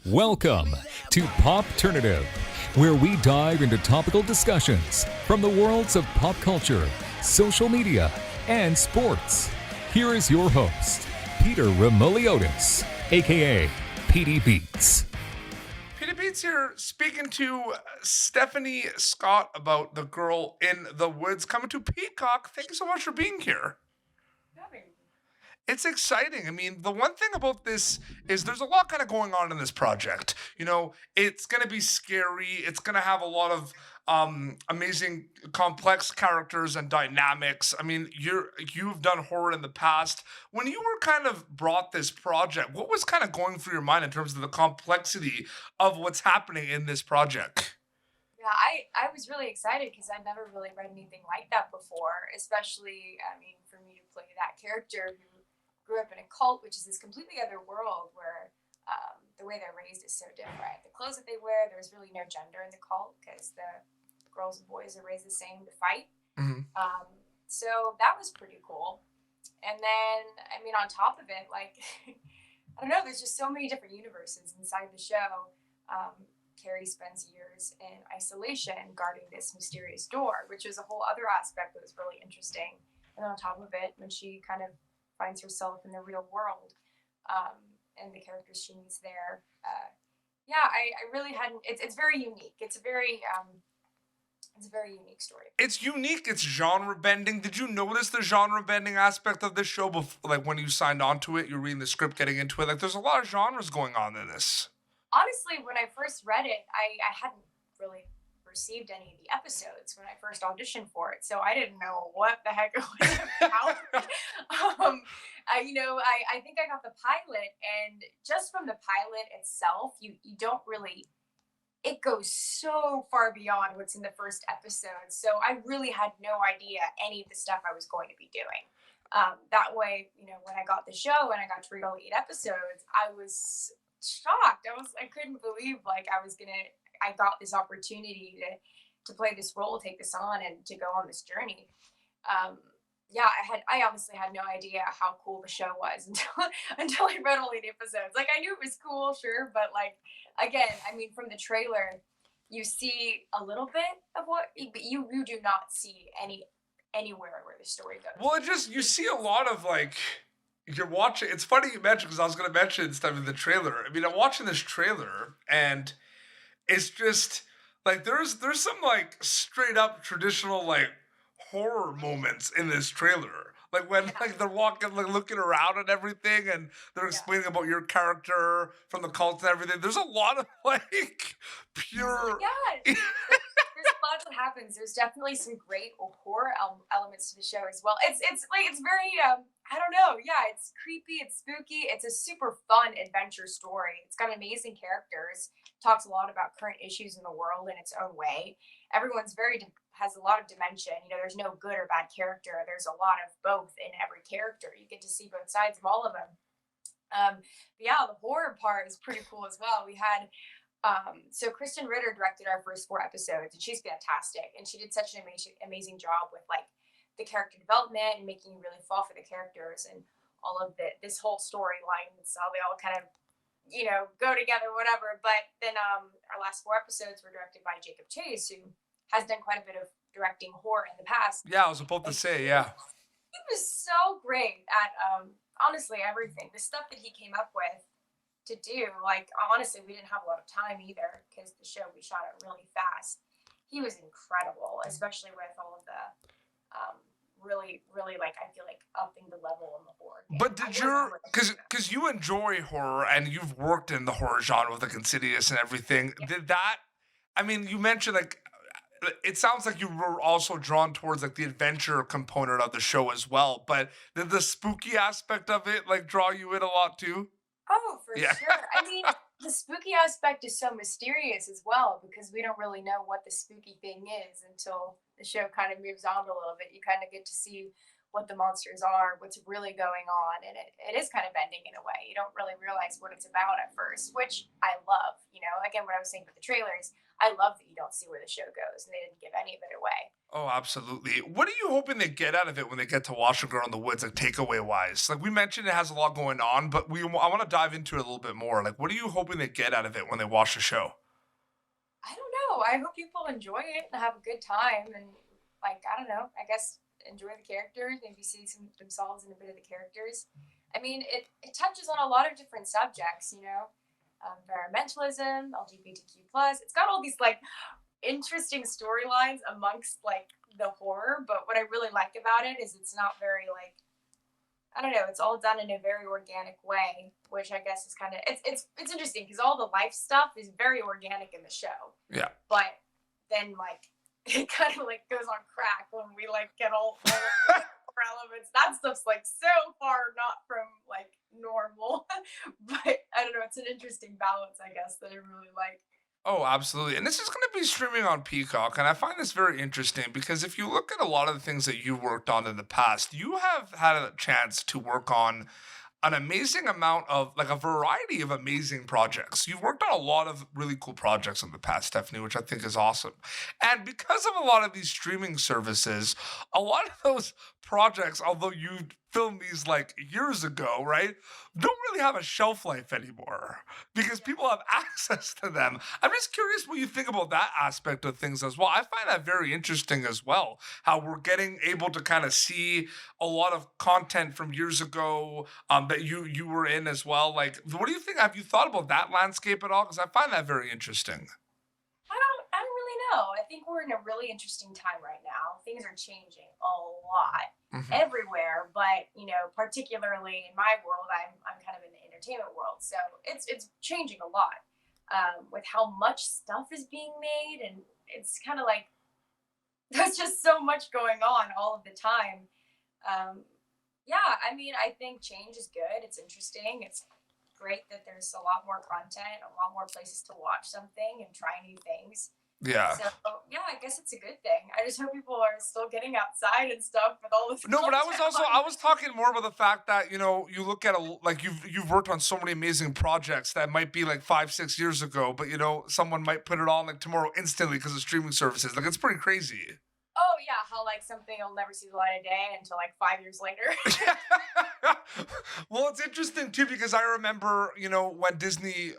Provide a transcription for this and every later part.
Welcome to Popternative, where we dive into topical discussions from the worlds of pop culture, social media, and sports. Here is your host, Peter Remoliotis, aka PD Beats. Peter Beats here, speaking to Stefanie Scott about The Girl in the Woods, coming to Peacock. Thank you so much for being here. It's exciting. I mean, the one thing about this is there's a lot kind of going on in this project. You know, it's going to be scary. It's going to have a lot of amazing, complex characters and dynamics. I mean, you've done horror in the past. When you were kind of brought this project, what was kind of going through your mind in terms of the complexity of what's happening in this project? Yeah, I was really excited because I'd never really read anything like that before, especially, I mean, for me to play that character who grew up in a cult, which is this completely other world where the way they're raised is so different. The clothes that they wear, there's really no gender in the cult because the girls and boys are raised the same to fight. Hmm. So that was pretty cool. And then, I mean, on top of it, like, I don't know, there's just so many different universes inside the show. Carrie spends years in isolation guarding this mysterious door, which is a whole other aspect that was really interesting. And on top of it, when she kind of finds herself in the real world and the characters she meets there, I really hadn't. It's very unique. It's a very unique story. It's unique. It's genre bending. Did you notice the genre bending aspect of this show before, like when you signed on to it? You're reading the script, getting into it. Like, there's a lot of genres going on in this. Honestly, when I first read it, I hadn't really received any of the episodes when I first auditioned for it, so I didn't know what the heck it was about. I think I got the pilot, and just from the pilot itself, you don't really. It goes so far beyond what's in the first episode, so I really had no idea any of the stuff I was going to be doing. That way, when I got the show and I got to read all 8 episodes, I was shocked. I couldn't believe I got this opportunity to play this role, take this on, and to go on this journey. I honestly had no idea how cool the show was until I read all 8 episodes. Like, I knew it was cool, sure, but like, again, I mean, from the trailer, you see a little bit of but you do not see anywhere where the story goes. Well, you see a lot of like, you're watching. It's funny you mentioned, because I was going to mention stuff in the trailer. I mean, I'm watching this trailer, and it's just like there's some like straight up traditional like horror moments in this trailer. Like when like they're walking, like looking around and everything, and they're explaining about your character from the cult and everything. There's a lot of like pure. Yeah, there's a lot that happens. There's definitely some great horror elements to the show as well. It's very I don't know. Yeah, it's creepy. It's spooky. It's a super fun adventure story. It's got amazing characters. Talks a lot about current issues in the world in its own way. Everyone's has a lot of dimension. There's no good or bad character. There's a lot of both in every character. You get to see both sides of all of them. But yeah, the horror part is pretty cool as well. We had so Kristen Ritter directed our first 4 episodes, and she's fantastic. And she did such an amazing job with like the character development and making you really fall for the characters and all of this whole storyline. So they all kind of go together, whatever. But then our last 4 episodes were directed by Jacob Chase, who has done quite a bit of directing horror in the past. Yeah, I was about to say, yeah. He was so great at honestly everything. The stuff that he came up with to do, like, honestly, we didn't have a lot of time either because the show, we shot it really fast. He was incredible, especially with all of the really, really, like, I feel like upping the level in the horror game. But because you enjoy horror and you've worked in the horror genre with like Insidious and everything, did that, I mean, you mentioned like, it sounds like you were also drawn towards like the adventure component of the show as well, but did the spooky aspect of it like draw you in a lot too? Oh, for Yeah. sure. I mean, the spooky aspect is so mysterious as well because we don't really know what the spooky thing is until the show kind of moves on a little bit. You kind of get to see what the monsters are, what's really going on, and it is kind of bending in a way. You don't really realize what it's about at first, which I love. Again, what I was saying with the trailers, I love that you don't see where the show goes, and they didn't give any of it away. Oh, absolutely. What are you hoping they get out of it when they get to watch a Girl in the Woods, like takeaway wise? Like we mentioned, it has a lot going on, but I want to dive into it a little bit more. Like, what are you hoping they get out of it when they watch the show? I don't know. I hope people enjoy it and have a good time, and like I don't know. I guess enjoy the characters, maybe see themselves in a bit of the characters. I mean, it touches on a lot of different subjects, environmentalism, LGBTQ plus. It's got all these like interesting storylines amongst like the horror, but what I really like about it is it's not very like I don't know, it's all done in a very organic way, which I guess is kind of it's interesting because all the life stuff is very organic in the show. Yeah. But then like it kind of like goes on crack when we like get all of the elements. That stuff's like so far not from like normal. But I don't know, it's an interesting balance, I guess, that I really like. Oh, absolutely. And this is going to be streaming on Peacock. And I find this very interesting because if you look at a lot of the things that you worked on in the past, you have had a chance to work on an amazing amount of like a variety of amazing projects. You've worked on a lot of really cool projects in the past, Stephanie, which I think is awesome. And because of a lot of these streaming services, a lot of those projects, although you filmed these like years ago, right, don't really have a shelf life anymore because people have access to them. I'm just curious what you think about that aspect of things as well. I find that very interesting as well, how we're getting able to kind of see a lot of content from years ago that you were in as well. Like, what do you think? Have you thought about that landscape at all? Because I find that very interesting. I don't really know. I think we're in a really interesting time right now. Things are changing a lot Mhm. everywhere, but particularly in my world, I'm kind of in the entertainment world, so it's changing a lot with how much stuff is being made, and it's kind of like there's just so much going on all of the time. Yeah, I mean, I think change is good. It's interesting. It's great that there's a lot more content, a lot more places to watch something and try new things. Yeah. So yeah, I guess it's a good thing. I just hope people are still getting outside and stuff with all this No, but I was content also on. I was talking more about the fact that you look at like you've worked on so many amazing projects that might be like 5 6 years ago, but someone might put it on like tomorrow instantly because of streaming services. Like it's pretty crazy. Oh yeah, how like something will never see the light of day until like 5 years later. Well, it's interesting too because I remember, when Disney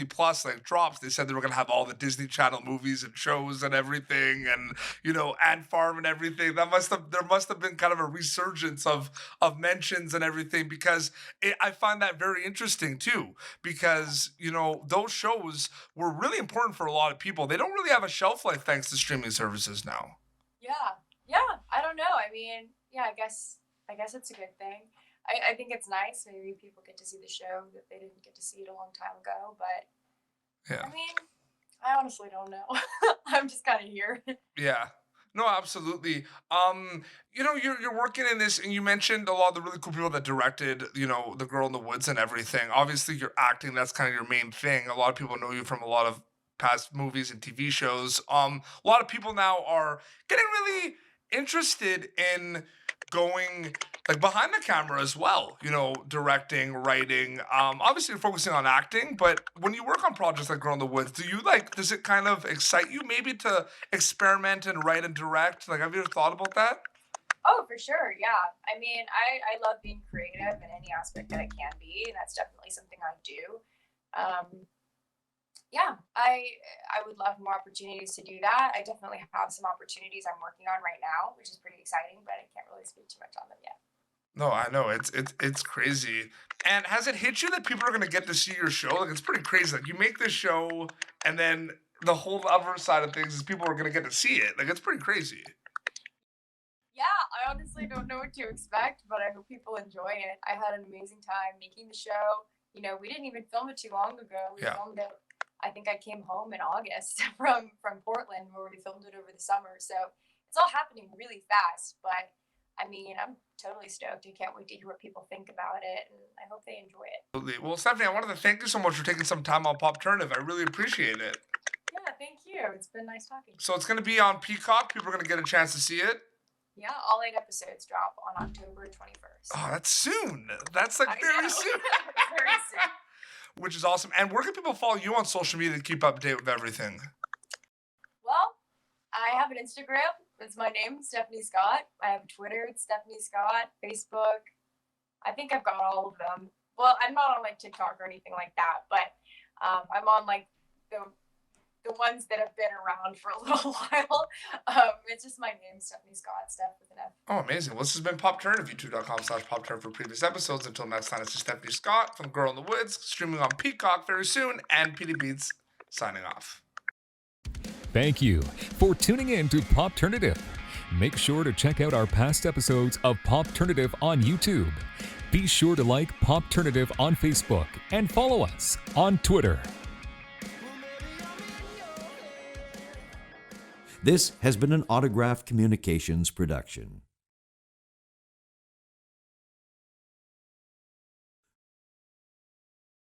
Plus like drops, they said they were gonna have all the Disney Channel movies and shows and everything, and Ant Farm and everything. There must have been kind of a resurgence of mentions and everything because I find that very interesting too because those shows were really important for a lot of people. They don't really have a shelf life thanks to streaming services now. Yeah, yeah. I don't know. I mean, yeah. I guess it's a good thing. I think it's nice. Maybe people get to see the show that they didn't get to see it a long time ago. But Yeah. I mean, I honestly don't know. I'm just kind of here. Yeah. No, absolutely. You're working in this, and you mentioned a lot of the really cool people that directed, The Girl in the Woods and everything. Obviously, you're acting. That's kind of your main thing. A lot of people know you from a lot of past movies and TV shows. A lot of people now are getting really interested in going like behind the camera as well, directing, writing. Obviously you're focusing on acting, but when you work on projects like Girl in the Woods, does it kind of excite you maybe to experiment and write and direct? Like, have you ever thought about that? Oh, for sure. Yeah. I mean, I love being creative in any aspect that it can be, and that's definitely something I do. Um, yeah, I would love more opportunities to do that. I definitely have some opportunities I'm working on right now, which is pretty exciting, but I can't really speak too much on them yet. No, I know it's crazy. And has it hit you that people are gonna get to see your show? Like it's pretty crazy. Like you make this show, and then the whole other side of things is people are gonna get to see it. Like it's pretty crazy. Yeah, I honestly don't know what to expect, but I hope people enjoy it. I had an amazing time making the show. We didn't even film it too long ago. We Yeah. filmed it. I think I came home in August from Portland where we filmed it over the summer. So it's all happening really fast. But I mean, I'm totally stoked. I can't wait to hear what people think about it, and I hope they enjoy it. Absolutely. Well, Stephanie, I wanted to thank you so much for taking some time on Popternative. I really appreciate it. Yeah, thank you. It's been nice talking. So it's gonna be on Peacock. People are gonna get a chance to see it. Yeah, all 8 episodes drop on October 21st. Oh, that's soon. That's like I very know. soon. Very soon. Which is awesome. And where can people follow you on social media to keep up to date with everything? I have an Instagram. It's my name, Stefanie Scott. I have Twitter. It's Stefanie Scott. Facebook. I think I've got all of them. Well, I'm not on like TikTok or anything like that, but I'm on like the ones that have been around for a little while. It's just my name, Stefanie Scott, Steph with an F. Oh, amazing. Well, this has been Popternative, youtube.com/Popternative for previous episodes. Until next time, this is Stefanie Scott from Girl in the Woods, streaming on Peacock very soon, and PD Beats signing off. Thank you for tuning in to Popternative. Make sure to check out our past episodes of Popternative on YouTube. Be sure to like Popternative on Facebook and follow us on Twitter. This has been an Autograph Communications production.